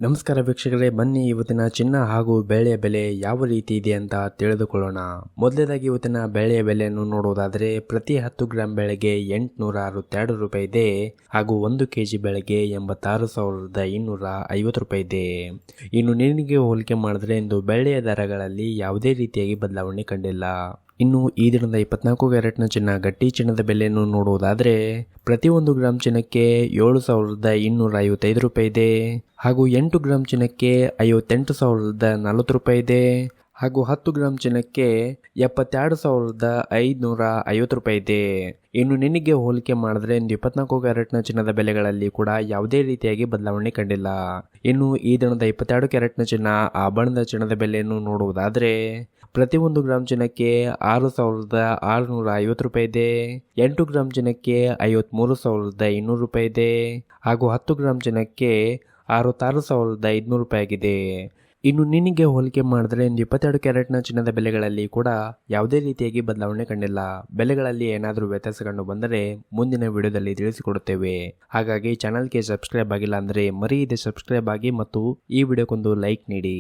ನಮಸ್ಕಾರ ವೀಕ್ಷಕರೇ, ಬನ್ನಿ ಇವತ್ತಿನ ಚಿನ್ನ ಹಾಗೂ ಬೆಳ್ಳಿಯ ಬೆಲೆ ಯಾವ ರೀತಿ ಇದೆ ಅಂತ ತಿಳಿದುಕೊಳ್ಳೋಣ. ಮೊದಲನೇದಾಗಿ ಇವತ್ತಿನ ಬೆಳ್ಳಿಯ ಬೆಲೆಯನ್ನು ನೋಡುವುದಾದರೆ ಪ್ರತಿ 10 ಗ್ರಾಂ ಬೆಳೆಗೆ 862 ರೂಪಾಯಿ ಇದೆ ಹಾಗೂ 1 ಕೆಜಿ ಬೆಳೆಗೆ 86,250 ರೂಪಾಯಿ ಇದೆ. ಇನ್ನು ನಿನ್ನೆಗೆ ಹೋಲಿಕೆ ಮಾಡಿದ್ರೆ ಇಂದು ಬೆಳ್ಳಿಯ ದರಗಳಲ್ಲಿ ಯಾವುದೇ ರೀತಿಯಾಗಿ ಬದಲಾವಣೆ ಕಂಡಿಲ್ಲ. ಇನ್ನು ಈ ದಿನದ 24 ಕ್ಯಾರೆಟ್ನ ಚಿನ್ನ ಗಟ್ಟಿ ಚಿನ್ನದ ಬೆಲೆಯನ್ನು ನೋಡುವುದಾದರೆ ಪ್ರತಿ 1 ಗ್ರಾಂ ಚಿನ್ನಕ್ಕೆ 7,255 ರೂಪಾಯಿ ಇದೆ ಹಾಗೂ 8 ಗ್ರಾಂ ಚಿನ್ನಕ್ಕೆ 58,040 ರೂಪಾಯಿ ಇದೆ ಹಾಗೂ 10 ಗ್ರಾಂ ಚಿನ್ನಕ್ಕೆ 72,550 ರೂಪಾಯಿ ಇದೆ. ಇನ್ನು ನಿನ್ನೆಗೆ ಹೋಲಿಕೆ ಮಾಡಿದ್ರೆ ಇಂದು 24 ಕ್ಯಾರೆಟ್ನ ಚಿನ್ನದ ಬೆಲೆಗಳಲ್ಲಿ ಕೂಡ ಯಾವುದೇ ರೀತಿಯಾಗಿ ಬದಲಾವಣೆ ಕಂಡಿಲ್ಲ. ಇನ್ನು ಈ ದಿನದ 22 ಕ್ಯಾರೆಟ್ನ ಚಿನ್ನ ಆಭರಣದ ಚಿನ್ನದ ಬೆಲೆಯನ್ನು ನೋಡುವುದಾದರೆ ಪ್ರತಿ 1 ಗ್ರಾಂ ಚಿನ್ನಕ್ಕೆ 6,650 ರೂಪಾಯಿ ಇದೆ, 8 ಗ್ರಾಂ ಚಿನ್ನಕ್ಕೆ 53,200 ರೂಪಾಯಿ ಇದೆ ಹಾಗೂ 10 ಗ್ರಾಂ ಚಿನ್ನಕ್ಕೆ 66,500 ರೂಪಾಯಿ ಆಗಿದೆ. ಇನ್ನು ನಿನ್ನೆಗೆ ಹೋಲಿಕೆ ಮಾಡಿದ್ರೆ ಇಂದು 22 ಕ್ಯಾರೆಟ್ನ ಚಿನ್ನದ ಬೆಲೆಗಳಲ್ಲಿ ಕೂಡ ಯಾವುದೇ ರೀತಿಯಾಗಿ ಬದಲಾವಣೆ ಕಂಡಿಲ್ಲ. ಬೆಲೆಗಳಲ್ಲಿ ಏನಾದರೂ ವ್ಯತ್ಯಾಸ ಕಂಡು ಬಂದರೆ ಮುಂದಿನ ವಿಡಿಯೋದಲ್ಲಿ ತಿಳಿಸಿಕೊಡುತ್ತೇವೆ. ಹಾಗಾಗಿ ಚಾನಲ್ಗೆ ಸಬ್ಸ್ಕ್ರೈಬ್ ಆಗಿಲ್ಲ ಅಂದರೆ ಮರೆಯದೆ ಸಬ್ಸ್ಕ್ರೈಬ್ ಆಗಿ ಮತ್ತು ಈ ವಿಡಿಯೋಕ್ಕೊಂದು ಲೈಕ್ ನೀಡಿ.